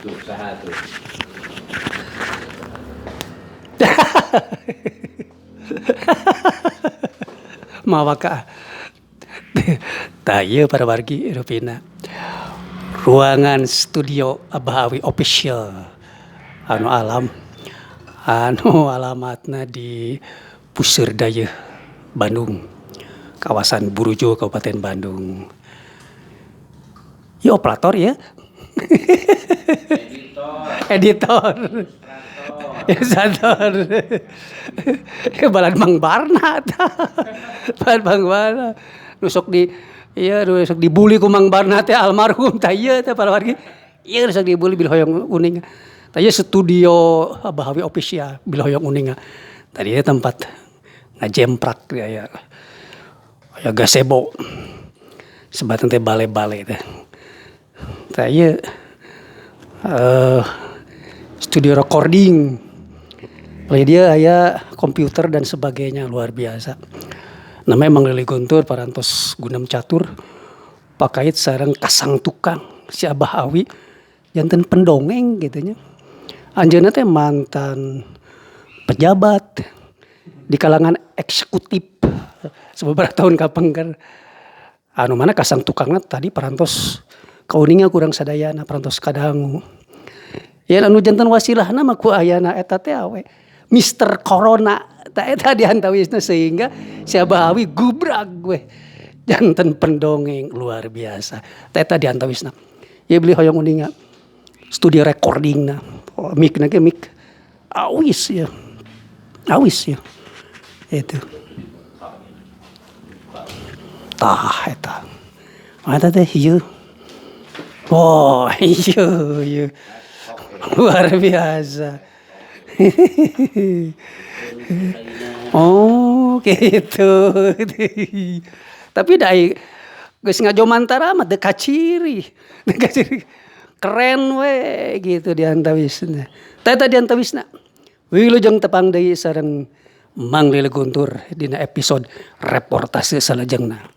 Tuh, saha tuh. Mawaka. Taya para wargi Rupina. Ruangan studio Abah Awi official. Alamatna di Puseur Daya, Bandung. Kawasan Burujo, Kabupaten Bandung. Ya operator ya. Editor. Ilustrator. Balan Mang Barna. Balan Mang Barna. Nusok dibuli ku Mang Barna teh almarhum tah ieu teh para wargi. Ieu nusok dibuli bil hoyong uning. Tah ieu studio Abah Awi official bil hoyong uning. Tadi tempat ngajemprak ya. Ya gazebo. Sebatang teh bale-bale teh. Tah ieu studio recording. Lain dia aya komputer dan sebagainya luar biasa. Namanya Mang Lili Guntur parantos gunem catur. Pakait sareng kasang tukang si Abah Awi janten pendongeng gitu nya. Anjeunna teh mantan pejabat di kalangan eksekutif sababaraha tahun kapengker. Anu mana kasang tukangna tadi parantos kauninga kurang sadayana parantos kadangu. Ya anu janten wasilahna mah ku ayana eta teh awe Mister Corona tah eta diantawisna sehingga si Abah Awi gubrag we. Janten pendongeng luar biasa. Tah eta diantawisna. Ieu beli hoyong uninga studio recordingna. Mic-na ge mic awis ya. Awis ya. Itu. Tah eta. Eta teh ieu. Oh, ieu. Luar biasa. Oh, gitu. Tapi dai geus ngajomantara mah teu kaciri. Keren we gitu diantawisna. Tah eta diantawisna. Wilujeng tepang deui sareng Mang Lili Guntur dina episode reportase salajengna.